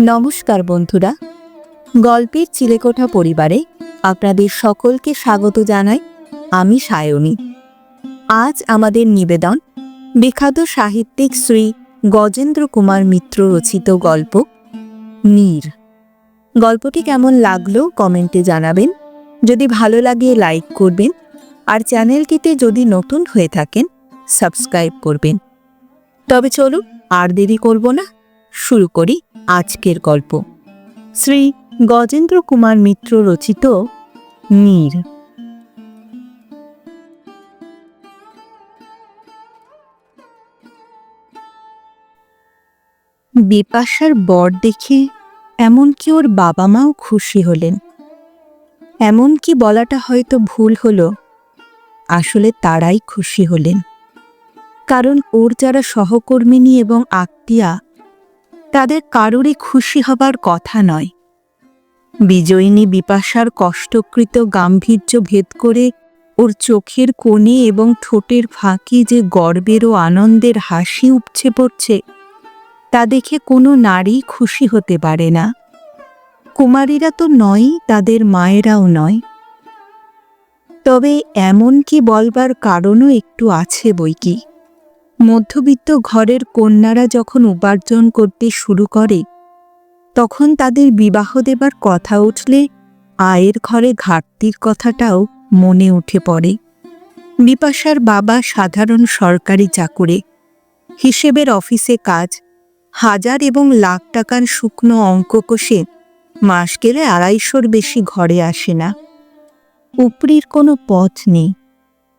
নমস্কার বন্ধুরা, গল্পের চিলেকোঠা পরিবারে আপনাদের সকলকে স্বাগত জানাই। আমি সায়নী। আজ আমাদের নিবেদন বিখ্যাত সাহিত্যিক শ্রী গজেন্দ্র কুমার মিত্র রচিত গল্প নীর। গল্পটি কেমন লাগলো কমেন্টে জানাবেন। যদি ভালো লাগে লাইক করবেন, আর চ্যানেলটিতে যদি নতুন হয়ে থাকেন সাবস্ক্রাইব করবেন। তবে চলুন আর দেরি করব না, শুরু করি আজকের গল্প। শ্রী গজেন্দ্র কুমার মিত্র রচিত নীর। বিপাশার বর দেখে এমনকি ওর বাবা মাও খুশি হলেন। এমনকি বলাটা হয়তো ভুল হলো, আসলে তারাই খুশি হলেন। কারণ ওর যারা সহকর্মিনী এবং আত্মীয়া, তাদের কারোরই খুশি হবার কথা নয়। বিজয়িনী বিপাশার কষ্টকৃত গাম্ভীর্য ভেদ করে ওর চোখের কোণে এবং ঠোঁটের ফাঁকে যে গর্বের ও আনন্দের হাসি উপচে পড়ছে, তা দেখে কোনো নারী খুশি হতে পারে না। কুমারীরা তো নয়, তাদের মায়েরাও নয়। তবে এমন কি বলবার কারণও একটু আছে বইকি। মধ্যবিত্ত ঘরের কন্যারা যখন উপার্জন করতে শুরু করে, তখন তাদের বিবাহ দেবার কথা উঠলে আয়ের ঘরে ঘাটতির কথাটাও মনে উঠে পড়ে। বিপাশার বাবা সাধারণ সরকারি চাকুরে, হিসেবের অফিসে কাজ। 1000 এবং লাখ টাকার শুকনো অঙ্ক কষে মাস গেলে 250-র বেশি ঘরে আসে না। উপরির কোনো পথ নেই।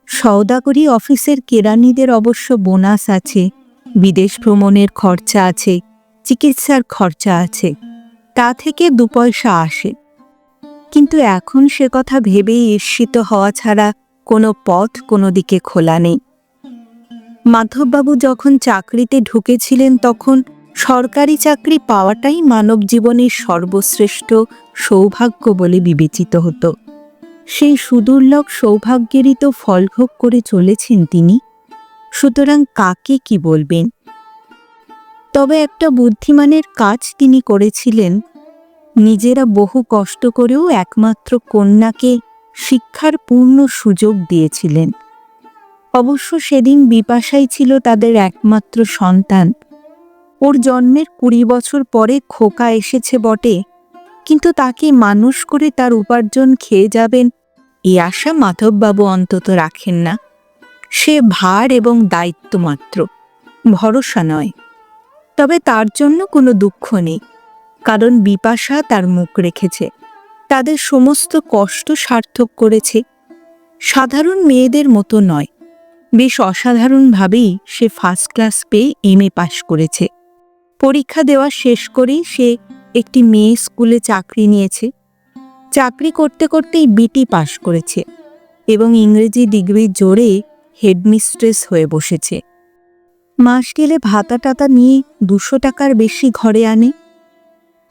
সওদাগরি অফিসের কেরানিদের অবশ্য বোনাস আছে, বিদেশ ভ্রমণের খরচা আছে, চিকিৎসার খরচা আছে, তা থেকে 2 পয়সা আসে। কিন্তু এখন সে কথা ভেবেই ঈর্ষিত হওয়া ছাড়া কোনো পথ কোনো দিকে খোলা নেই। মাধববাবু যখন চাকরিতে ঢুকেছিলেন, তখন সরকারি চাকরি পাওয়াটাই মানব জীবনের সর্বশ্রেষ্ঠ সৌভাগ্য বলে বিবেচিত হতো। সেই সুদুর্লভ সৌভাগ্যেরই তো ফলভোগ করে চলেছেন তিনি। সুতরাং কাকে কি বলবেন? তবে একটা বুদ্ধিমানের কাজ তিনি করেছিলেন। নিজেরা বহু কষ্ট করেও একমাত্র কন্যাকে শিক্ষার পূর্ণ সুযোগ দিয়েছিলেন। অবশ্য সেদিন বিপাশাই ছিল তাদের একমাত্র সন্তান। ওর জন্মের 20 বছর পরে খোকা এসেছে বটে, কিন্তু তাকে মানুষ করে তার উপার্জন খেয়ে যাবেন এই আশা মাধববাবু অন্তত রাখেন না। সে ভার এবং দায়িত্ব মাত্র, ভরসা নয়। তবে তার জন্য কোনো দুঃখ নেই, কারণ বিপাশা তার মুখ রেখেছে, তাদের সমস্ত কষ্ট সার্থক করেছে। সাধারণ মেয়েদের মতো নয়, বেশ অসাধারণভাবেই সে ফার্স্ট ক্লাস পেয়ে MA পাশ করেছে। পরীক্ষা দেওয়া শেষ করেই সে একটি মেয়ে স্কুলে চাকরি নিয়েছে। চাকরি করতে করতেই BT পাশ করেছে এবং ইংরেজি ডিগ্রির জোরে হেডমিস্ট্রেস হয়ে বসেছে। মাস গেলে ভাতা টাতা নিয়ে 200 টাকার বেশি ঘরে আনে।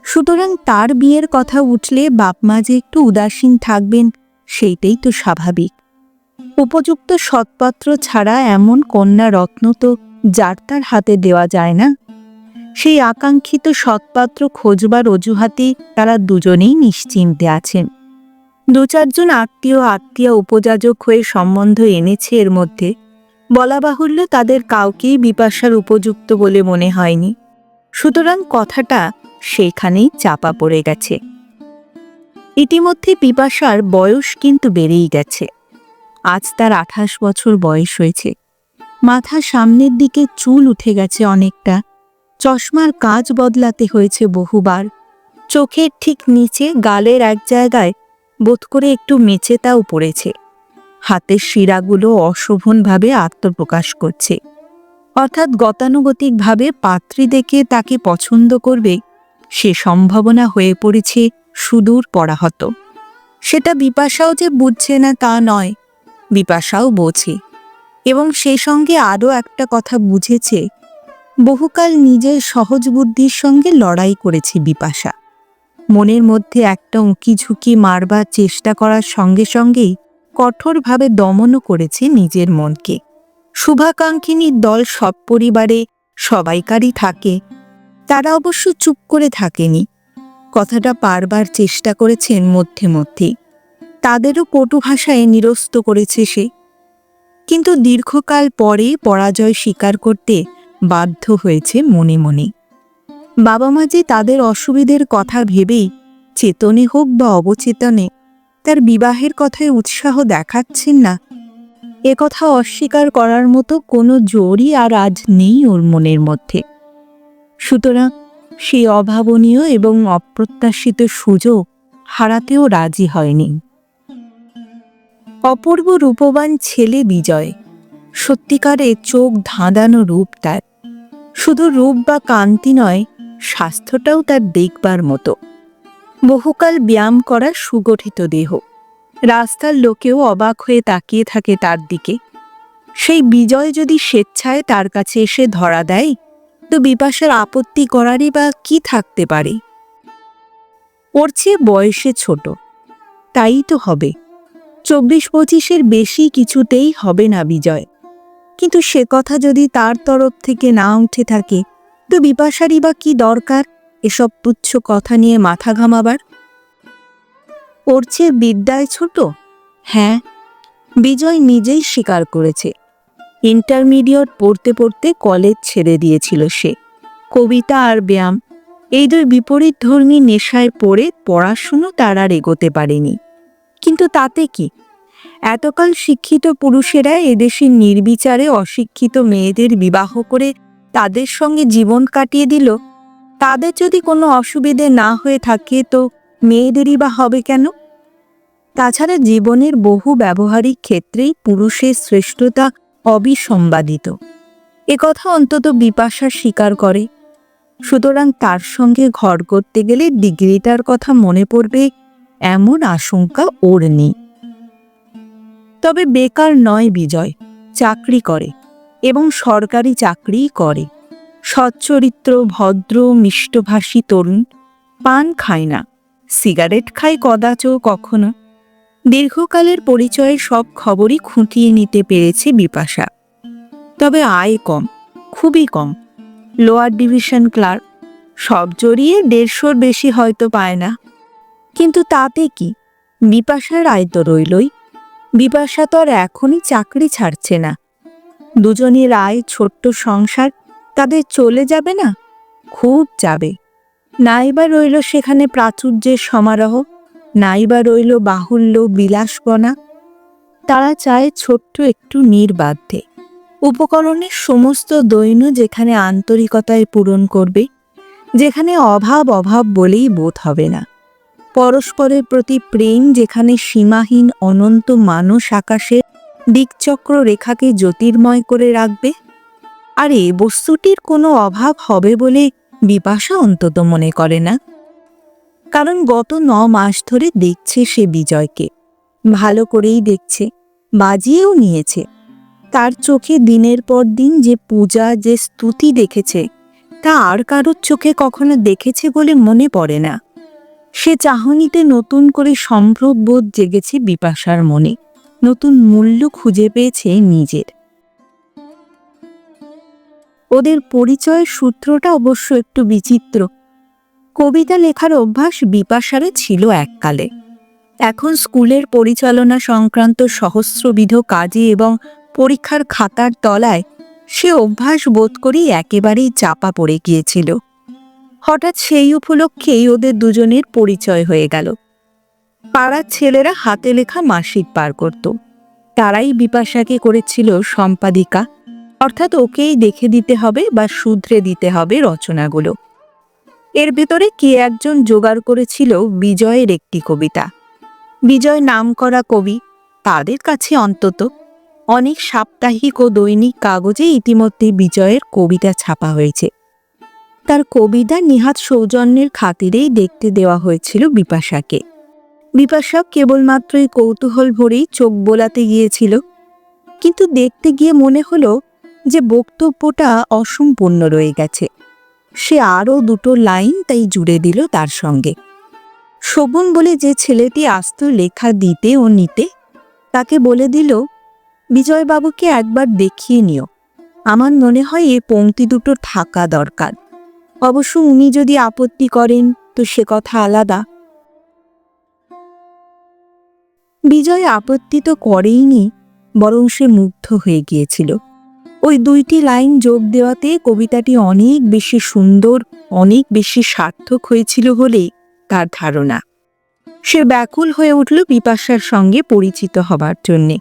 সুতরাং তার বিয়ের কথা উঠলে বাপমা যে একটু উদাসীন থাকবেন, সেইটাই তো স্বাভাবিক। উপযুক্ত সৎপাত্র ছাড়া এমন কন্যা রত্ন তো যার তার হাতে দেওয়া যায় না। সেই আকাঙ্ক্ষিত সৎপাত্র খোঁজবার অজুহাতে তারা দুজনেই নিশ্চিন্তে আছেন। 2-4 জন আত্মীয় উপযাজক হয়ে সম্বন্ধ এনেছে। এর মধ্যে বলা বাহুল্য তাদের কাউকেই বিপাশার উপযুক্ত বলে মনে হয়নি। সুতরাং কথাটা সেখানেই চাপা পড়ে গেছে। ইতিমধ্যে বিপাশার বয়স কিন্তু বেড়েই গেছে। আজ তার 28 বছর বয়স হয়েছে। মাথা সামনের দিকে চুল উঠে গেছে অনেকটা। চশমার কাঁচ বদলাতে হয়েছে বহুবার। চোখের ঠিক নিচে গালের এক জায়গায় বোধ করে একটু মেচেতাও পড়েছে। হাতের শিরাগুলো অশোভনভাবে আত্মপ্রকাশ করছে। অর্থাৎ গতানুগতিকভাবে পাত্রী দেখে তাকে পছন্দ করবে, সে সম্ভাবনা হয়ে পড়েছে সুদূর পরাহত। সেটা বিপাশাও যে বুঝছে না তা নয়, বিপাশাও বোঝে। এবং সেই সঙ্গে আরও একটা কথা বুঝেছে, বহুকাল নিজের সহজ বুদ্ধির সঙ্গে লড়াই করেছে বিপাশা। মনের মধ্যে একটা উঁকি ঝুঁকি মারবার চেষ্টা করার সঙ্গে সঙ্গেই কঠোরভাবে দমনও করেছে নিজের মনকে। শুভাকাঙ্ক্ষিনীর দল সব পরিবারে সবাইকারই থাকে। তারা অবশ্য চুপ করে থাকেনি, কথাটা পারবার চেষ্টা করেছেন মধ্যে মধ্যেই। তাদেরও কটু ভাষায় নিরস্ত করেছে সে, কিন্তু দীর্ঘকাল পরে পরাজয় স্বীকার করতে বাধ্য হয়েছে মনে মনে। বাবা মা যে তাদের অসুবিধের কথা ভেবেই চেতনে হোক বা অবচেতনে তার বিবাহের কথায় উৎসাহ দেখাচ্ছেন না, কথা অস্বীকার করার মতো কোনো জোরই আর আজ নেই ওর মনের মধ্যে। সুতরাং সেই অভাবনীয় এবং অপ্রত্যাশিত সুযোগ হারাতেও রাজি হয়নি। অপূর্ব রূপবান ছেলে বিজয়, সত্যিকারে চোখ ধাঁধানো রূপ তার। শুধু রূপ বা কান্তি নয়, স্বাস্থ্যটাও তার দেখবার মতো। বহুকাল ব্যায়াম করা সুগঠিত দেহ, রাস্তার লোকেও অবাক হয়ে তাকিয়ে থাকে তার দিকে। সেই বিজয় যদি স্বেচ্ছায় তার কাছে এসে ধরা দেয়, তো বিপাশার আপত্তি করারই বা কি থাকতে পারে? ওর চেয়ে বয়সে ছোট, তাই তো হবে। 24-25-এর বেশি কিছুতেই হবে না বিজয়। কিন্তু সে কথা যদি তার তরফ থেকে না উঠে থাকে, তো বিপাশারই বা কি দরকার এসব তুচ্ছ কথা নিয়ে মাথা ঘামাবার? ওর চেয়ে বিদ্যায় ছোট, হ্যাঁ, বিজয় নিজেই স্বীকার করেছে। ইন্টারমিডিয়েট পড়তে পড়তে কলেজ ছেড়ে দিয়েছিল সে। কবিতা আর ব্যায়াম, এই দুই বিপরীতধর্মী নেশায় পড়ে পড়াশুনো তার আর এগোতে পারেনি। কিন্তু তাতে কি? এতকাল শিক্ষিত পুরুষেরা এদেশে নির্বিচারে অশিক্ষিত মেয়েদের বিবাহ করে তাদের সঙ্গে জীবন কাটিয়ে দিল। তাদের যদি কোনো অসুবিধে না হয়ে থাকে, তো মেয়েদেরই বা হবে কেন? তাছাড়া জীবনের বহু ব্যবহারিক ক্ষেত্রেই পুরুষের শ্রেষ্ঠতা অবিসম্বাদিত, কথা অন্তত বিপাশা স্বীকার করে। সুতরাং তার সঙ্গে ঘর করতে গেলে ডিগ্রিটার কথা মনে পড়বে এমন আশঙ্কা ওর নেই। তবে বেকার নয় বিজয়, চাকরি করে, এবং সরকারি চাকরিই করে। সচ্চরিত্র, ভদ্র, মিষ্টভাষী তরুণ। পান খায় না, সিগারেট খায় কদাচ কখনো। দীর্ঘকালের পরিচয়ে সব খবরই খুঁটিয়ে নিতে পেরেছে বিপাশা। তবে আয় কম, খুবই কম। লোয়ার ডিভিশন ক্লার্ক, সব জড়িয়ে 150-র বেশি হয়তো পায় না। কিন্তু তাতে কি? বিপাশার আয় তো রইলই। বিপাশা তো আর এখনই চাকরি ছাড়ছে না। দুজনের আয়, ছোট্ট সংসার, তাদের চলে যাবে না? খুব যাবে। নাইবা রইল সেখানে প্রাচুর্যের সমারোহ, নাইবা রইল বাহুল্য বিলাসবনা। তারা চায় ছোট্ট একটু নির্বাধ্যে উপকরণের সমস্ত দৈন্য যেখানে আন্তরিকতায় পূরণ করবে, যেখানে অভাব অভাব বলেই বোধ হবে না। পরস্পরের প্রতি প্রেম যেখানে সীমাহীন অনন্ত মানস আকাশের দিকচক্র রেখাকে জ্যোতির্ময় করে রাখবে। আর এ বস্তুটির কোনো অভাব হবে বলে বিপাশা অন্তত মনে করে না। কারণ গত 9 মাস ধরে দেখছে সে বিজয়কে, ভালো করেই দেখছে, বাজিয়েও নিয়েছে। তার চোখে দিনের পর দিন যে পূজা, যে স্তুতি দেখেছে, তা আর কারোর চোখে কখনো দেখেছে বলে মনে পড়ে না। সে চাহনিতে নতুন করে সম্ভ্রমবোধ জেগেছে বিপাশার মনে, নতুন মূল্য খুঁজে পেয়েছে নিজের। ওদের পরিচয়ের সূত্রটা অবশ্য একটু বিচিত্র। কবিতা লেখার অভ্যাস বিপাশারে ছিল এককালে। এখন স্কুলের পরিচালনা সংক্রান্ত সহস্রবিধ কাজে এবং পরীক্ষার খাতার তলায় সে অভ্যাস বোধ করেই একেবারেই চাপা পড়ে গিয়েছিল। হঠাৎ সেই উপলক্ষেই ওদের দুজনের পরিচয় হয়ে গেল। পাড়ার ছেলেরা হাতে লেখা মাসিক পার করত, তারাই বিপাশাকে করেছিল সম্পাদিকা, অর্থাৎ ওকেই দেখে দিতে হবে বা শুধরে দিতে হবে রচনাগুলো। এর ভেতরে কে একজন জোগাড় করেছিল বিজয়ের একটি কবিতা। বিজয় নামকরা কবি, তাদের কাছে অন্তত। অনেক সাপ্তাহিক ও দৈনিক কাগজে ইতিমধ্যে বিজয়ের কবিতা ছাপা হয়েছে। তার কবিতা নিহাত সৌজন্যের খাতিরেই দেখতে দেওয়া হয়েছিল বিপাশাকে। বিপাশা কেবলমাত্রই কৌতূহল ভরেই চোখ বোলাতে গিয়েছিল, কিন্তু দেখতে গিয়ে মনে হলো যে বক্তব্যটা অসম্পূর্ণ রয়ে গেছে। সে আরও 2টো লাইন তাই জুড়ে দিল তার সঙ্গে। শোভন বলে যে ছেলেটি আসত লেখা দিতে ও নিতে, তাকে বলে দিল, বিজয়বাবুকে একবার দেখিয়ে নিও, আমার মনে হয় এ পংক্তি 2টো থাকা দরকার। অবশ্য উনি যদি আপত্তি করেন তো সে কথা আলাদা। বিজয় আপত্তি তো করেইনি, বরং সে মুগ্ধ হয়ে গিয়েছিল। ওই 2টি লাইন যোগ দেওয়াতে কবিতাটি অনেক বেশি সুন্দর, অনেক বেশি সার্থক হয়েছিল বলেই তার ধারণা। সে ব্যাকুল হয়ে উঠল বিপাশার সঙ্গে পরিচিত হবার জন্যে।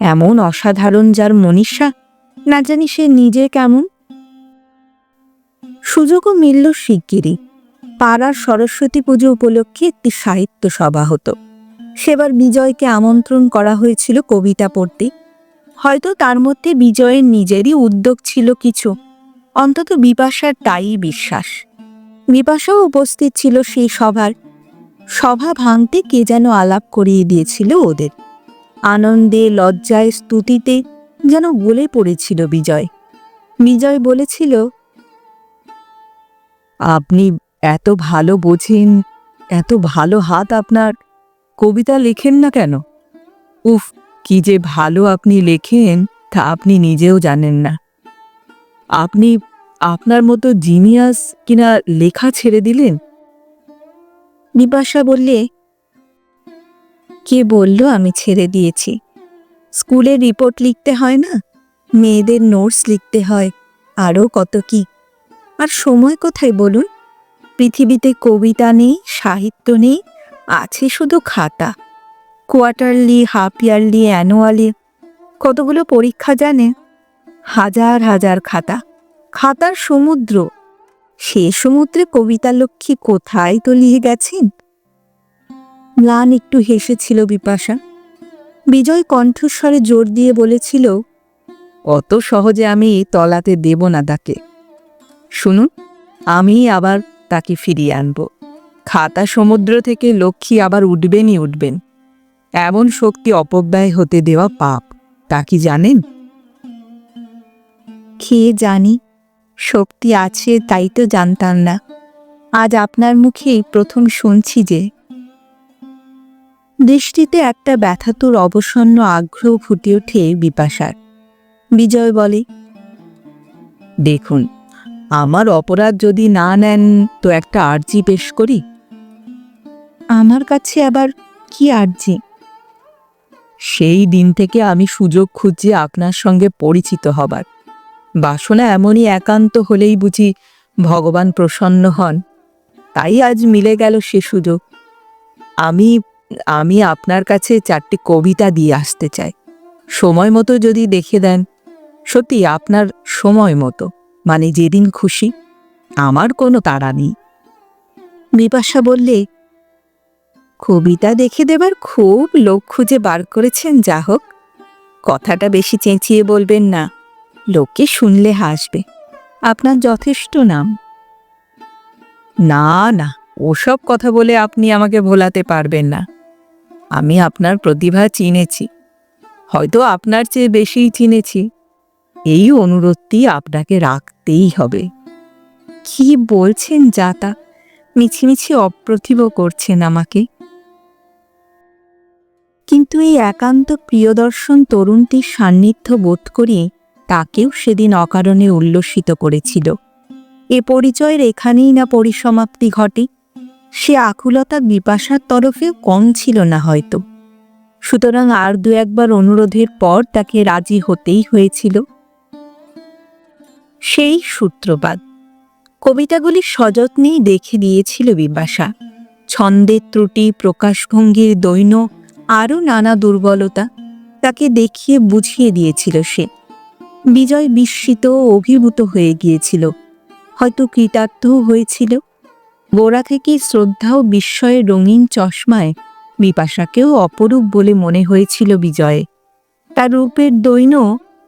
এমন অসাধারণ যার মনীষা, না জানি সে নিজে কেমন। সুযোগও মিলল শিগগিরই। পাড়ার সরস্বতী পুজো উপলক্ষে একটি সাহিত্য সভা হতো। সেবার বিজয়কে আমন্ত্রণ করা হয়েছিল কবিতা পড়তে। হয়তো তার মধ্যে বিজয়ের নিজেরই উদ্যোগ ছিল কিছু, অন্তত বিপাশার তাই বিশ্বাস। বিপাশাও উপস্থিত ছিল সেই সভার। সভা ভাঙতে কে যেন আলাপ করিয়ে দিয়েছিল ওদের। আনন্দে, লজ্জায়, স্তুতিতে যেন গলে পড়েছিল বিজয়। বিজয় বলেছিল, আপনি এত ভালো বোঝেন, এত ভালো হাত আপনার, কবিতা লেখেন না কেন? উফ, কি যে ভালো আপনি লেখেন তা আপনি নিজেও জানেন না। আপনি আপনার মতো জিনিয়াস কিনা লেখা ছেড়ে দিলেন? বিপাশা বললে, কে বলল আমি ছেড়ে দিয়েছি? স্কুলের রিপোর্ট লিখতে হয় না, মেয়েদের নোটস লিখতে হয়, আরও কত কি। আর সময় কোথায় বলুন? পৃথিবীতে কবিতা নেই, সাহিত্য নেই, আছে শুধু খাতা। কোয়ার্টারলি, হাফ ইয়ারলি, অ্যানুয়ালি, কতগুলো পরীক্ষা জানে? হাজার হাজার খাতা, খাতার সমুদ্র। সে সমুদ্রে কবিতা লক্ষ্মী কোথায় তলিয়ে গেছেন? ম্লান একটু হেসেছিল বিপাশা। বিজয় কণ্ঠস্বরে জোর দিয়ে বলেছিল, অত সহজে আমি তলাতে দেব না তাকে। শুনুন, আমি আবার তাকে ফিরিয়ে আনব। খাতা সমুদ্র থেকে লক্ষ্মী আবার উঠবেনই উঠবেন। এমন শক্তি অপব্যয় হতে দেওয়া পাপ, তা কি জানেন? খেয়ে জানি, শক্তি আছে তাই তো জানতাম না। আজ আপনার মুখেই প্রথম শুনছি যে। দৃষ্টিতে একটা ব্যথাতুর অবসন্ন আগ্রহ ফুটে ওঠে বিপাশার। বিজয় বলে, দেখুন, আমার অপরাধ যদি না নেন তো একটা আর্জি পেশ করি। আমার কাছে আবার কি আর্জি? সেই দিন থেকে আমি সুযোগ খুঁজছি আপনার সঙ্গে পরিচিত হবার। বাসনা এমনই একান্ত হলেই বুঝি ভগবান প্রসন্ন হন। তাই আজ মিলে গেল সে সুযোগ। আমি আমি আপনার কাছে 4টি কবিতা দিয়ে আসতে চাই। সময় মতো যদি দেখে দেন। সত্যি আপনার সময় মতো, মানে যেদিন খুশি। আমার কোনো তাড়া নেই। বিপাশা বললে, কবিতা দেখে দেবার খুব লোক খুঁজে বার করেছেন, যা হোক। কথাটা বেশি চেঁচিয়ে বলবেন না, লোকে শুনলে হাসবে। আপনার যথেষ্ট নাম। না না, ওসব কথা বলে আপনি আমাকে ভোলাতে পারবেন না। আমি আপনার প্রতিভা চিনেছি, হয়তো আপনার চেয়ে বেশিই চিনেছি। এই অনুরোধটি আপনাকে রাখতেই হবে। কি বলছেন যাতা? মিছিমিছি অপ্রতিভ করছেন আমাকে। কিন্তু এই একান্ত প্রিয়দর্শন তরুণটির সান্নিধ্য বোধ করিয়ে তাকেও সেদিন অকারণে উল্লসিত করেছিল। এ পরিচয়ের এখানেই না পরিসমাপ্তি ঘটে। সে আকুলতা বিপাশার তরফেও কম ছিল না হয়তো। সুতরাং আর 2-1বার অনুরোধের পর তাকে রাজি হতেই হয়েছিল। সেই সূত্রপাত। কবিতাগুলি সযত্নেই দেখে দিয়েছিল বিপাশা। ছন্দের ত্রুটি, প্রকাশভঙ্গির দৈন্য, আরও নানা দুর্বলতা তাকে দেখিয়ে বুঝিয়ে দিয়েছিল সে। বিজয় বিস্মিত ও অভিভূত হয়ে গিয়েছিল, হয়তো কৃতার্থও হয়েছিল। গোড়া থেকেই শ্রদ্ধা ও বিস্ময়ের রঙিন চশমায় বিপাশাকেও অপরূপ বলে মনে হয়েছিল বিজয়ে। তার রূপের দৈন্য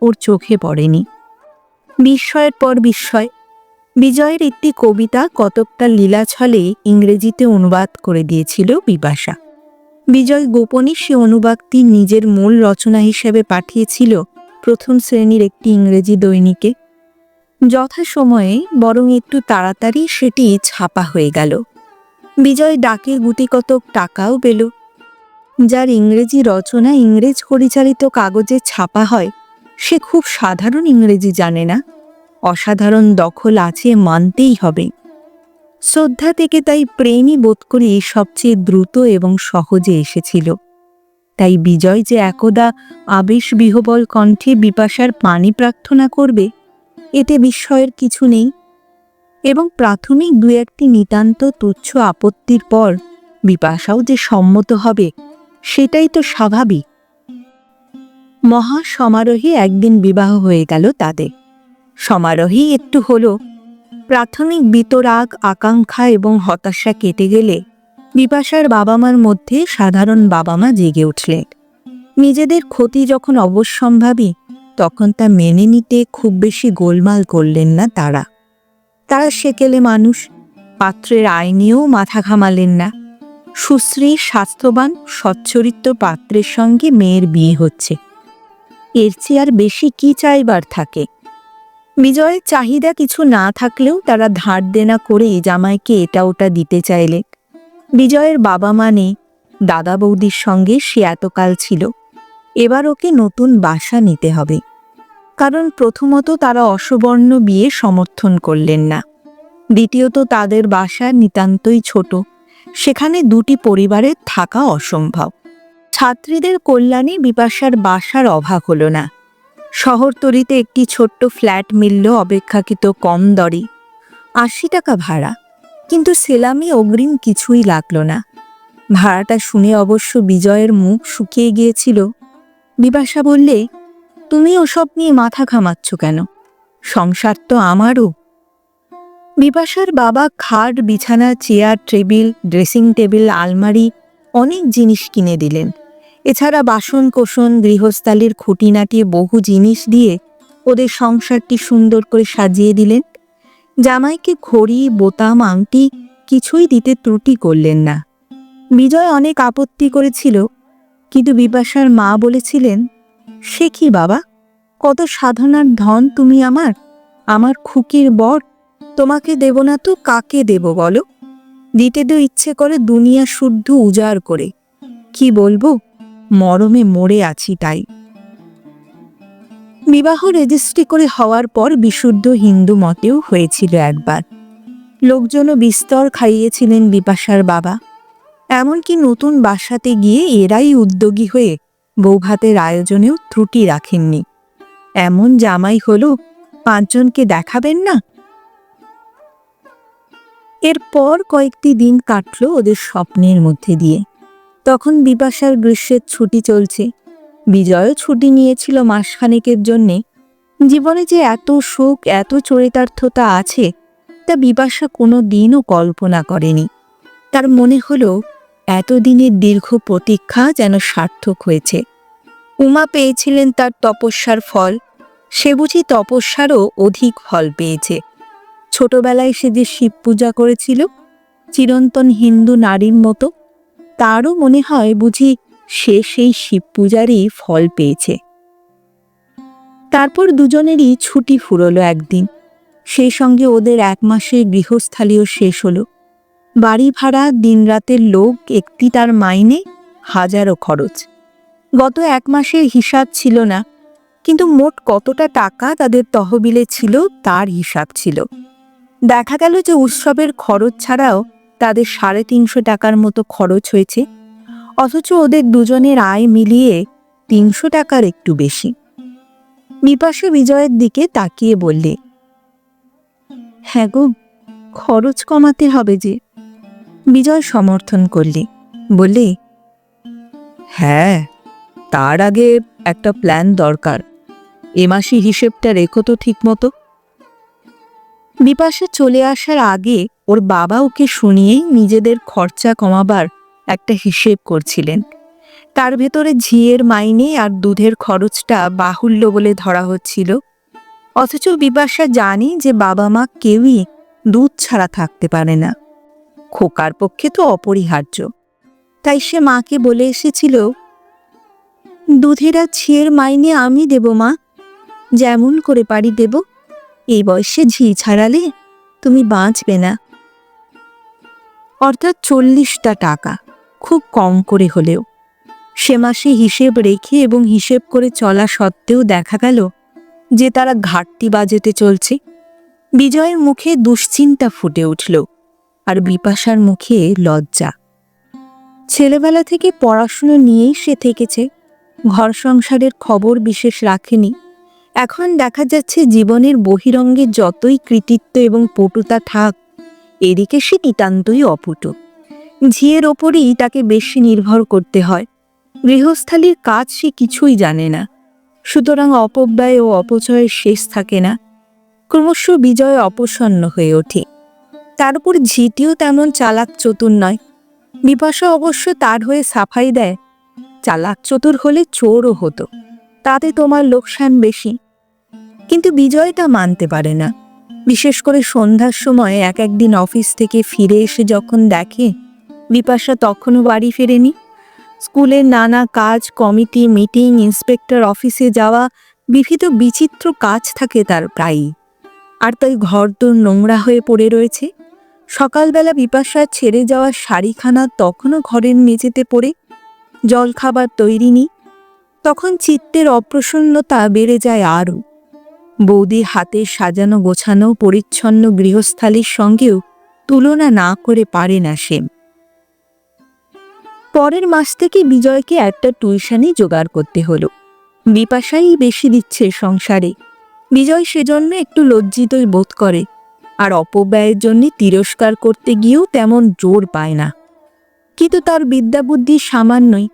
ওর চোখে পড়েনি। বিস্ময়ের পর বিস্ময়। বিজয়ের একটি কবিতা কতকটা লীলাছলে ইংরেজিতে অনুবাদ করে দিয়েছিল বিপাশা। বিজয় গোপনে সে অনুবাদটি নিজের মূল রচনা হিসেবে পাঠিয়েছিল প্রথম শ্রেণীর একটি ইংরেজি দৈনিকে। যথাসময়ে, বরং একটু তাড়াতাড়ি সেটি ছাপা হয়ে গেল। বিজয় ডাকের গুটিকতক টাকাও পেল। যার ইংরেজি রচনা ইংরেজ পরিচালিত কাগজে ছাপা হয়, সে খুব সাধারণ ইংরেজি জানে না। অসাধারণ দখল আছে মানতেই হবে। শ্রদ্ধা থেকে তাই প্রেমই বোধ করি সবচেয়ে দ্রুত এবং সহজে এসেছিল। তাই বিজয় যে একদা আবেশবিহ্বল কণ্ঠে বিপাশার পানি প্রার্থনা করবে, এতে বিস্ময়ের কিছু নেই। এবং প্রাথমিক দু একটি নিতান্ত তুচ্ছ আপত্তির পর বিপাশাও যে সম্মত হবে, সেটাই তো স্বাভাবিক। মহা সমারোহে একদিন বিবাহ হয়ে গেল তাদের। সমারোহেই একটু হলো। প্রাথমিক বিতরাগ, আকাঙ্ক্ষা এবং হতাশা কেটে গেলে বিপাশার বাবা মার মধ্যে সাধারণ বাবা মা জেগে উঠলেন। নিজেদের ক্ষতি যখন অবশ্যম্ভাবী, তখন তা মেনে নিতে খুব বেশি গোলমাল করলেন না তারা। তারা সেকেলে মানুষ, পাত্রের আয় নিয়েও মাথা ঘামালেন না। সুশ্রী, স্বাস্থ্যবান, সচ্চরিত্র পাত্রের সঙ্গে মেয়ের বিয়ে হচ্ছে, এর চেয়ে আর বেশি কি চাইবার থাকে? বিজয়ের চাহিদা কিছু না থাকলেও তারা ধার দেনা করে জামাইকে এটা ওটা দিতে চাইলে। বিজয়ের বাবা মা নেই, দাদা বৌদির সঙ্গে সে এতকাল ছিল, এবার ওকে নতুন বাসা নিতে হবে। কারণ প্রথমত তারা অসবর্ণ বিয়ে সমর্থন করলেন না, দ্বিতীয়ত তাদের বাসা নিতান্তই ছোট, সেখানে দুটি পরিবারের থাকা অসম্ভব। ছাত্রীদের কল্যাণে বিপাশার বাসার অভাব হল না। শহরতলিতে একটি ছোট্ট ফ্ল্যাট মিলল অপেক্ষাকৃত কম দরে, 80 টাকা ভাড়া, কিন্তু সেলামি অগ্রিম কিছুই লাগল না। ভাড়াটা শুনে অবশ্য বিজয়ের মুখ শুকিয়ে গিয়েছিল। বিপাশা বললে, তুমি ওসব নিয়ে মাথা ঘামাচ্ছ কেন? সংসার তো আমারও। বিপাশার বাবা খাট, বিছানা, চেয়ার, টেবিল, ড্রেসিং টেবিল, আলমারি, অনেক জিনিস কিনে দিলেন। এছাড়া বাসন কোসন, গৃহস্থালির খুঁটিনাটি বহু জিনিস দিয়ে ওদের সংসারটি সুন্দর করে সাজিয়ে দিলেন। জামাইকে ঘড়ি, বোতাম, আংটি কিছুই দিতে ত্রুটি করলেন না। বিজয় অনেক আপত্তি করেছিল, কিন্তু বিপাশার মা বলেছিলেন, সে কি বাবা, কত সাধনার ধন তুমি আমার খুকির বর, তোমাকে দেব না তো কাকে দেব বলো? দিতে তো ইচ্ছে করে দুনিয়া শুদ্ধ উজাড় করে। কি বলবো, মরমে মরে আছি তাই। বিবাহ রেজিস্ট্রি করে হওয়ার পর বিশুদ্ধ হিন্দু মতেও হয়েছিল একবার। লোকজনও বিস্তর খাইয়েছিলেন বিপাশার বাবা। এমনকি নতুন বাসাতে গিয়ে এরাই উদ্যোগী হয়ে বৌভাতের আয়োজনেও ত্রুটি রাখেননি। এমন জামাই হলো, 5 জনকে দেখাবেন না? এরপর কয়েকটি দিন কাটল ওদের স্বপ্নের মধ্যে দিয়ে। তখন বিপাশার গ্রীষ্মের ছুটি চলছে। বিজয়ও ছুটি নিয়েছিল মাসখানেকের জন্যে। জীবনে যে এত সুখ, এত চরিতার্থতা আছে, তা বিপাশা কোনো দিনও কল্পনা করেনি। তার মনে হলো এতদিনের দীর্ঘ প্রতীক্ষা যেন সার্থক হয়েছে। উমা পেয়েছিলেন তার তপস্যার ফল, সে বুঝি তপস্যারও অধিক ফল পেয়েছে। ছোটবেলায় সে যে শিব পূজা করেছিল, চিরন্তন হিন্দু নারীর মতো, তারও মনে হয় বুঝি সে সেই শিব পূজারই ফল পেয়েছে। তারপর দুজনেরই ছুটি ফুরলো একদিন। সেই সঙ্গে ওদের 1 মাসের গৃহস্থালিও শেষ হলো। বাড়ি ভাড়া, দিনরাতের লোক, একটি তার মাইনে, হাজারো খরচ। গত 1 মাসের হিসাব ছিল না, কিন্তু মোট কতটা টাকা তাদের তহবিলে ছিল তার হিসাব ছিল। দেখা গেল যে উৎসবের খরচ ছাড়াও তাদের 350 টাকার মতো খরচ হয়েছে, অথচ ওদের দুজনের আয় মিলিয়ে 300 টাকার একটু বেশি। বিপাশা বিজয়ের দিকে তাকিয়ে বললে, হ্যাঁ গো, খরচ কমাতে হবে যে। বিজয় সমর্থন করলে, বললে, হ্যাঁ, তার আগে একটা প্ল্যান দরকার। এ মাসি হিসেবটা রেখো তো ঠিক মতো। বিপাশা চলে আসার আগে ওর বাবা ওকে শুনিয়েই নিজেদের খরচা কমাবার একটা হিসেব করছিলেন। তার ভেতরে ঝিয়ের মাইনে আর দুধের খরচটা বাহুল্য বলে ধরা হচ্ছিল, অথচ বিপাশা জানি যে বাবা মা কেউই দুধ ছাড়া থাকতে পারে না, খোকার পক্ষে তো অপরিহার্য। তাই সে মাকে বলে এসেছিল, দুধের আর ঝিয়ের মাইনে আমি দেব মা, যেমন করে পারি দেব। এই বয়সে ঝি ছাড়ালে তুমি বাঁচবে না। অর্থাৎ 40টা টাকা, খুব কম করে হলেও। সে মাসে হিসেব রেখে এবং হিসেব করে চলা সত্ত্বেও দেখা গেল যে তারা ঘাটতি বাজেটে চলছে। বিজয়ের মুখে দুশ্চিন্তা ফুটে উঠল, আর বিপাশার মুখে লজ্জা। ছেলেবেলা থেকে পড়াশুনো নিয়েই সে থেকেছে, ঘর সংসারের খবর বিশেষ রাখেনি। এখন দেখা যাচ্ছে জীবনের বহিরঙ্গে যতই কৃতিত্ব এবং পটুতা থাক, এদিকে সে নিতান্তই অপটু। ঝিয়ের ওপরই তাকে বেশি নির্ভর করতে হয়। গৃহস্থালির কাজ সে কিছুই জানে না, সুতরাং অপব্যয় ও অপচয়ের শেষ থাকে না। ক্রমশ বিজয় অপসন্ন হয়ে ওঠে। তার উপর ঝিটিও তেমন চালাক চতুর নয়। বিপাশা অবশ্য তার হয়ে সাফাই দেয়, চালাক চতুর হলে চোরও হতো, তাতে তোমার লোকসান বেশি। কিন্তু বিজয় তা মানতে পারে না। বিশেষ করে সন্ধ্যার সময় একদিন অফিস থেকে ফিরে এসে যখন দেখে বিপাশা তখনও বাড়ি ফেরেনি। স্কুলের নানা কাজ, কমিটি, মিটিং, ইন্সপেক্টর অফিসে যাওয়া, বিভিন্ন বিচিত্র কাজ থাকে তার প্রায়ই। আর তাই ঘরদোর নোংরা হয়ে পড়ে রয়েছে। সকালবেলা বিপাশার ছেড়ে যাওয়া শাড়িখানা তখনও ঘরের মেঝেতে পড়ে, জলখাবার তৈরি নেই। তখন চিত্তের অপ্রসন্নতা বেড়ে যায় আরও। বৌদির হাতে সাজানো গোছানো পরিচ্ছন্ন গৃহস্থালির সঙ্গেও তুলনা না করে পারে না সে। পরের মাস থেকে বিজয়কে একটা টিউশনি জোগাড় করতে হলো। বিপাশাই বেশি দিচ্ছে সংসারে। বিজয় সেজন্য একটু লজ্জিতই বোধ করে, আর অপব্যয়ের জন্য তিরস্কার করতে গিয়েও তেমন জোর পায় না। কিন্তু তার বিদ্যাবুদ্ধি সামান্যই।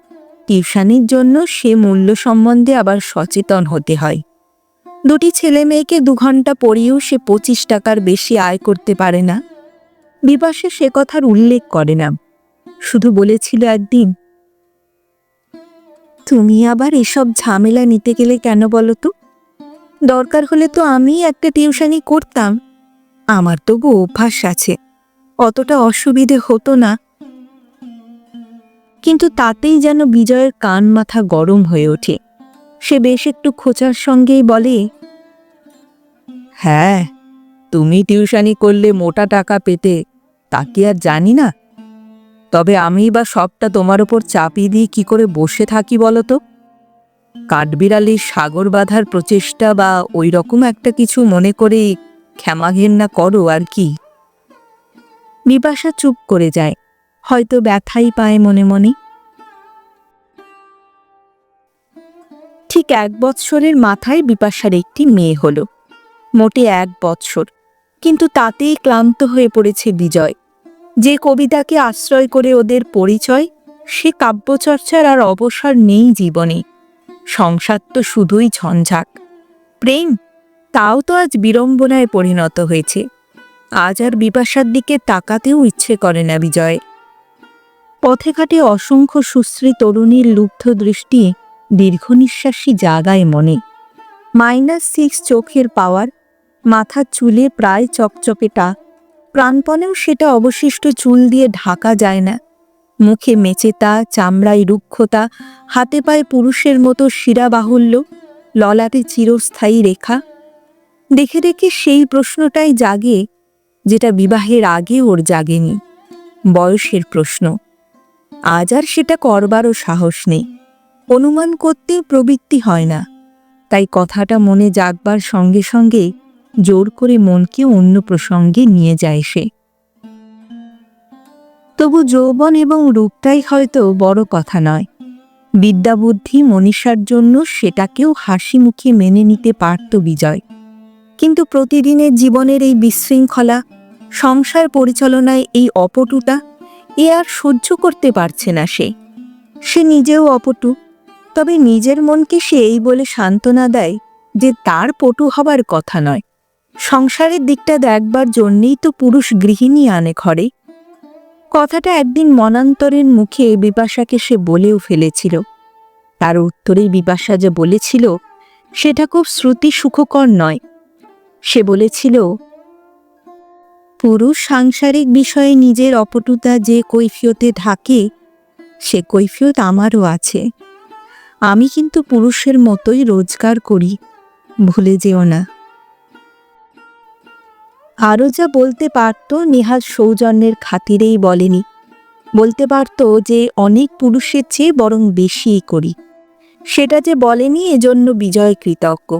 টিউশনির জন্য সে মূল্য সম্বন্ধে আবার সচেতন হতে হয়। দুটি ছেলে মেয়েকে 2 ঘন্টা পড়িয়েও সে 25 টাকার বেশি আয় করতে পারে না। বিপাশা সে কথার উল্লেখ করে না, শুধু বলেছিল একদিন, তুমি আবার এসব ঝামেলা নিতে গেলে কেন বলো তো? দরকার হলে তো আমি একটা টিউশনি করতাম, আমার তবু অভ্যাস আছে, অতটা অসুবিধে হতো না। কিন্তু তাতেই যেন বিজয়ের কান মাথা গরম হয়ে ওঠে। সে বেশ একটু খোঁচার সঙ্গেই বলে, হ্যাঁ, তুমি টিউশনি করলে মোটা টাকা পেতে, তা কি আর জানি না? তবে আমি বা সবটা তোমার ওপর চাপিয়ে দিয়ে কি করে বসে থাকি বলো তো? কাঠবিড়ালির সাগর বাঁধার প্রচেষ্টা বা ওই রকম একটা কিছু মনে করে ক্ষমা ঘেন্না করো আর কি। বিপাশা চুপ করে যায়, হয়তো ব্যথাই পায় মনে মনে। ঠিক 1 বৎসরের মাথায় বিপাশার একটি মেয়ে হলো। মোটে 1 বৎসর, কিন্তু তাতেই ক্লান্ত হয়ে পড়েছে বিজয়। যে কবিতাকে আশ্রয় করে ওদের পরিচয়, সে কাব্যচর্চার আর অবসর নেই জীবনে। সংসার তো শুধুই ঝঞ্ঝাট। প্রেম, তাও তো আজ বিড়ম্বনায় পরিণত হয়েছে। আজ আর বিপাশার দিকে তাকাতেও ইচ্ছে করে না বিজয়। পথে ঘাটে অসংখ্য সুশ্রী তরুণীর লুব্ধ দৃষ্টি দীর্ঘ নিঃশ্বাসী জাগায় মনে। -6 চোখের পাওয়ার, মাথার চুলে প্রায় চকচকেটা, প্রাণপণেও সেটা অবশিষ্ট চুল দিয়ে ঢাকা যায় না। মুখে মেচেতা, চামড়ায় রুক্ষতা, হাতে পায়ে পুরুষের মতো শিরাবাহুল্য, ললাটে চিরস্থায়ী রেখা। দেখে দেখে সেই প্রশ্নটাই জাগে যেটা বিবাহের আগে ওর জাগেনি, বয়সের প্রশ্ন। আজ আর সেটা করবারও সাহস নেই, অনুমান করতেও প্রবৃত্তি হয় না। তাই কথাটা মনে জাগবার সঙ্গে সঙ্গে জোর করে মনকে অন্য প্রসঙ্গে নিয়ে যায় সে। তবু যৌবন এবং রূপটাই হয়তো বড় কথা নয়। বিদ্যাবুদ্ধি মনীষার জন্য সেটাকেও হাসি মুখে মেনে নিতে পারত বিজয়। কিন্তু প্রতিদিনের জীবনের এই বিশৃঙ্খলা, সংসার পরিচালনায় এই অপটুতা, এ আর সহ্য করতে পারছে না সে। সে নিজেও অপটু, তবে নিজের মনকে সে এই বলে সান্ত্বনা দেয় যে তার পটু হবার কথা নয়। সংসারের দিকটা দেখবার জন্যেই তো পুরুষ গৃহিণী আনে ঘরে। কথাটা একদিন মনান্তরের মুখে বিপাশাকে সে বলেও ফেলেছিল। তার উত্তরে বিপাশা যে বলেছিল সেটা খুব শ্রুতি সুখকর নয়। সে বলেছিল, পুরুষ সাংসারিক বিষয়ে নিজের অপটুতা যে কৈফিয়তে ঢাকে, সে কৈফিয়ত আমারও আছে। আমি কিন্তু পুরুষের মতোই রোজগার করি, ভুলে যেও না। আরও যা বলতে পারত নেহাত সৌজন্যের খাতিরেই বলেনি। বলতে পারত যে অনেক পুরুষের চেয়ে বরং বেশিই করি, সেটা যে বলেনি, এজন্য বিজয় কৃতজ্ঞ।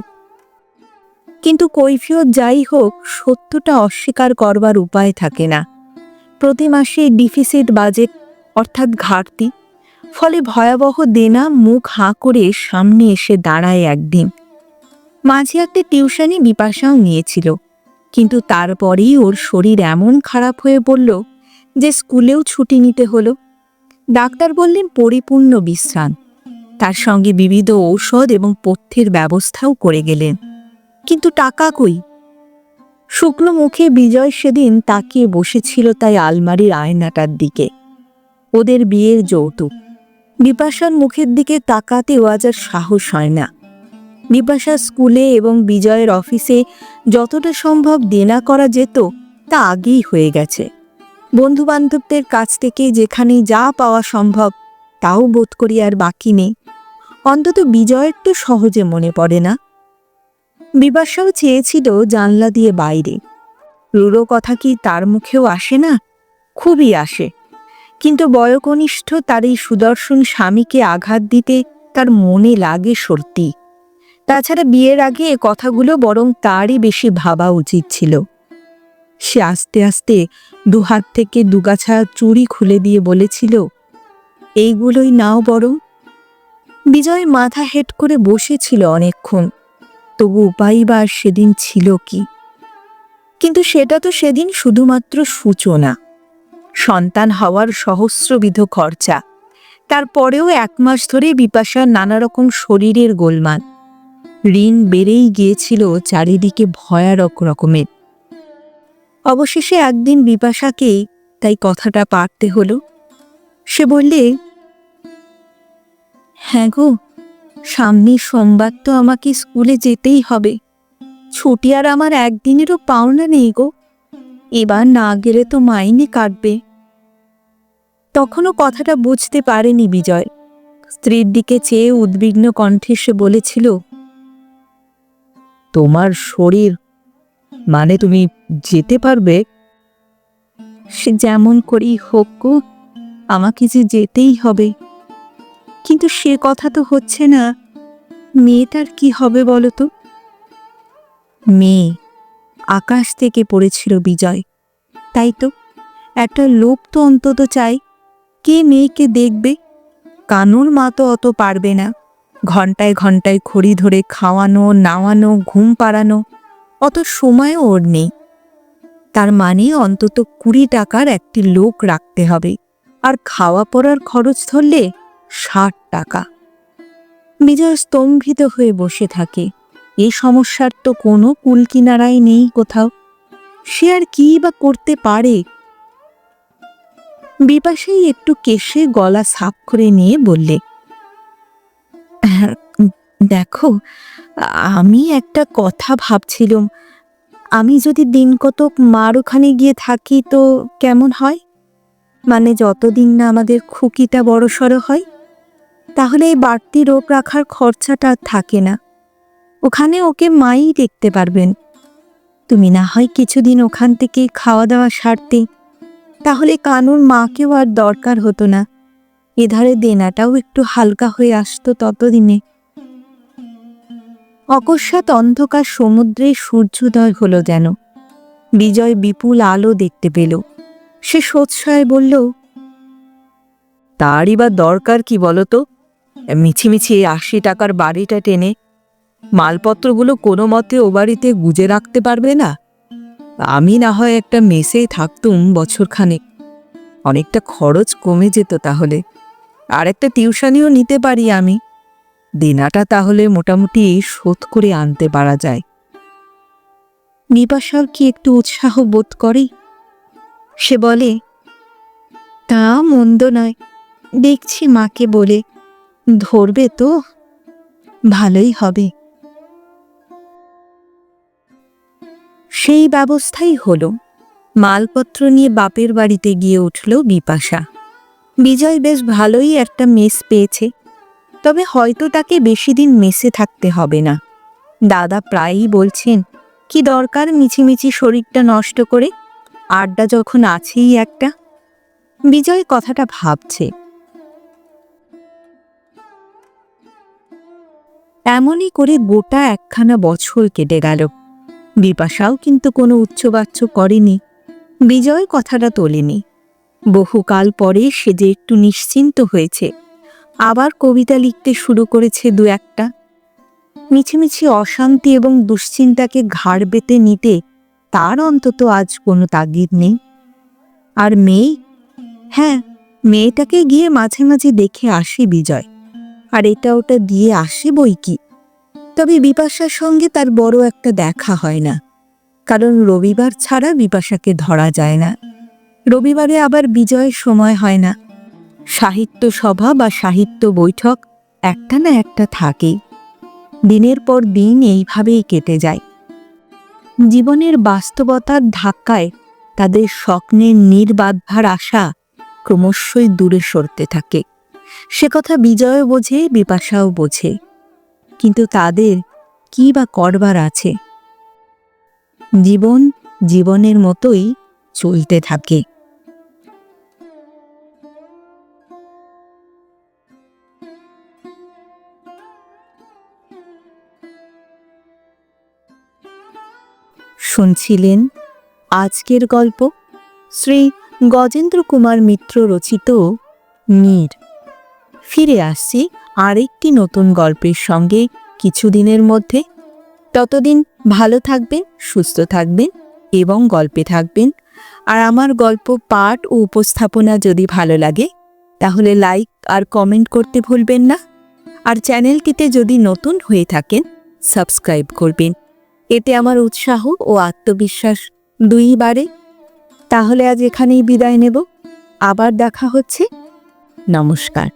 কিন্তু কৈফিয়ত যাই হোক, সত্যটা অস্বীকার করবার উপায় থাকে না। প্রতি মাসে ডিফিসিট বাজেট, অর্থাৎ ঘাটতি, ফলে ভয়াবহ দেনা মুখ হাঁ করে সামনে এসে দাঁড়ায় একদিন। মাঝে একটা টিউশনি বিপাশাও নিয়েছিল, কিন্তু তারপরেই ওর শরীর এমন খারাপ হয়ে পড়ল যে স্কুলেও ছুটি নিতে হলো। ডাক্তার বললেন পরিপূর্ণ বিশ্রাম, তার সঙ্গে বিবিধ ঔষধ এবং পথ্যের ব্যবস্থাও করে গেলেন। কিন্তু টাকা কই? শুকনো মুখে বিজয় সেদিন তাকিয়ে বসেছিল তাই আলমারির আয়নাটার দিকে। ওদের বিয়ের যৌতুক। বিপাশার মুখের দিকে তাকাতেও আজ আর সাহস হয় না। বিপাশা স্কুলে এবং বিজয়ের অফিসে যতটা সম্ভব দেনা করা যেত তা আগেই হয়ে গেছে। বন্ধুবান্ধবদের কাছ থেকে যেখানে যা পাওয়া সম্ভব তাও বোধ করি আর বাকি নেই। অন্তত বিজয়ের তো সহজে মনে পড়ে না। বিপাশাও চেয়েছিল জানলা দিয়ে বাইরে। রুড়ো কথা কি তার মুখেও আসে না? খুবই আসে, কিন্তু বয়োকনিষ্ঠ তার এই সুদর্শন স্বামীকে আঘাত দিতে তার মনে লাগে সত্যি। তাছাড়া বিয়ের আগে এ কথাগুলো বরং তারই বেশি ভাবা উচিত ছিল। সে আস্তে আস্তে দুহাত থেকে দুগাছা চুড়ি খুলে দিয়ে বলেছিল, এইগুলোই নাও বরং। বিজয় মাথা হেট করে বসেছিল অনেকক্ষণ, তবু উপায় বা সেদিন ছিল কি? কিন্তু সেটা তো সেদিন শুধুমাত্র সূচনা। সন্তান হওয়ার সহস্রবিধ খরচা, তারপরেও 1 মাস ধরে বিপাশার নানা রকম শরীরের গোলমাল। ঋণ বেড়েই গিয়েছিল চারিদিকে ভয়ানক রকমের। অবশেষে একদিন বিপাশাকেই তাই কথাটা পারতে হলো। সে বললে, হ্যাঁ গো, সামনের সোমবার তো আমাকে স্কুলে যেতেই হবে। ছুটি আর আমার একদিনেরও পাওনা নেই গো। এবার না গেলে তো মাইনে কাটবে। তখনও কথাটা বুঝতে পারেনি বিজয়। স্ত্রীর দিকে চেয়ে উদ্বিগ্ন কণ্ঠে সে বলেছিল, তোমার শরীর, মানে তুমি যেতে পারবে? সে যেমন করেই হোক গো, আমাকে যে যেতেই হবে। কিন্তু সে কথা তো হচ্ছে না। মেয়েটার কি হবে বলো তো? মেয়ে আকাশ থেকে পড়েছিল বিজয়। তাই তো, একটা লোক তো অন্তত চাই। কে মেয়েকে দেখবে? কানুর মা তো অত পারবে না। ঘন্টায় ঘন্টায় খড়ি ধরে খাওয়ানো, নাওয়ানো, ঘুম পাড়ানো, অত সময়ও ওর নেই। তার মানে অন্তত 20 টাকার একটি লোক রাখতে হবে, আর খাওয়া পড়ার খরচ ধরলে 60 টাকা। বিজয় স্তম্ভিত হয়ে বসে থাকে। এই সমস্যার তো কোনো কুল কিনারাই নেই কোথাও। সে আর কি বা করতে পারে? বিপাশাই একটু কেশে গলা সাফ করে নিয়ে বললে, দেখো, আমি একটা কথা ভাবছিলাম। আমি যদি দিন কতক মার ওখানে গিয়ে থাকি তো কেমন হয়? মানে যতদিন না আমাদের খুকিটা বড়সড় হয়, তাহলে এই বাড়তি রোগ রাখার খরচাটা থাকে না। ওখানে ওকে মাই দেখতে পারবেন। তুমি না হয় কিছুদিন ওখান থেকে খাওয়া দাওয়া সারতে, তাহলে কানুর মাকেও আর দরকার হতো না। এধারে দেনাটাও একটু হালকা হয়ে আসতো ততদিনে। অকস্মাৎ অন্ধকার সমুদ্রে সূর্যোদয় হলো যেন। বিজয় বিপুল আলো দেখতে পেল। সে সোৎসায় বলল, তারই বা দরকার কি বলতো? মিছিমিছি 80 টাকার বাড়িটা টেনে মালপত্রগুলো কোনো মতে ও বাড়িতে গুজে রাখতে পারবে না? আমি না হয় একটা মেসেই থাকতুম বছরখানেক, অনেকটা খরচ কমে যেত তাহলে। আর একটা টিউশনিও নিতে পারি আমি। দেনাটা তাহলে মোটামুটি শোধ করে আনতে পারা যায়। বিপাশার কি একটু উৎসাহ বোধ করে? সে বলে, তা মন্দ নয়, দেখছি মাকে বলে। ধরবে তো? ভালোই হবে। সেই ব্যবস্থাই হলো। মালপত্র নিয়ে বাপের বাড়িতে গিয়ে উঠল বিপাশা। বিজয় বেশ ভালোই একটা মেস পেয়েছে, তবে হয়তো তাকে বেশি দিন মেসে থাকতে হবে না। দাদা প্রায়ই বলছেন, কি দরকার মিছিমিছি শরীরটা নষ্ট করে, আড্ডা যখন আছেই একটা। বিজয় কথাটা ভাবছে। এমনই করে গোটা 1খানা বছর কেটে গেল। বিপাশাও কিন্তু কোনো উচ্চবাচ্য করেনি। বিজয় কথাটা তোলেনি। বহুকাল পরে সে যে একটু নিশ্চিন্ত হয়েছে, আবার কবিতা লিখতে শুরু করেছে দু একটা। মিছিমিছি অশান্তি এবং দুশ্চিন্তাকে ঘাড় বেতে নিতে তার অন্তত আজ কোনো তাগিদ নেই। আর মেয়ে, হ্যাঁ, মেয়েটাকে গিয়ে মাঝে মাঝে দেখে আসে বিজয়, আর এটা ওটা দিয়ে আসে বই কি। তবে বিপাশার সঙ্গে তার বড় একটা দেখা হয় না, কারণ রবিবার ছাড়া বিপাশাকে ধরা যায় না। রবিবারে আবার বিজয়ের সময় হয় না। সাহিত্য সভা বা সাহিত্য বৈঠক একটা না একটা থাকেই। দিনের পর দিন এইভাবেই কেটে যায়। জীবনের বাস্তবতার ধাক্কায় তাদের স্বপ্নের নির্বাধবার আশা ক্রমশই দূরে সরতে থাকে। সে কথা বিজয়ও বোঝে, বিপাশাও বোঝে, কিন্তু তাদের কি বা করবার আছে? জীবন জীবনের মতোই চলতে থাকে। শুনছিলেন আজকের গল্প শ্রী গজেন্দ্র কুমার মিত্র রচিত নীর। ফিরে আসছি আরেকটি নতুন গল্পের সঙ্গে কিছুদিনের মধ্যে। ততদিন ভালো থাকবেন, সুস্থ থাকবেন এবং গল্পে থাকবেন। আর আমার গল্প পাঠ ও উপস্থাপনা যদি ভালো লাগে তাহলে লাইক আর কমেন্ট করতে ভুলবেন না। আর চ্যানেলটিতে যদি নতুন হয়ে থাকেন সাবস্ক্রাইব করবেন। এতে আমার উৎসাহ ও আত্মবিশ্বাস দুই বাড়ে। তাহলে আজ এখানেই বিদায় নেব। আবার দেখা হচ্ছে। নমস্কার।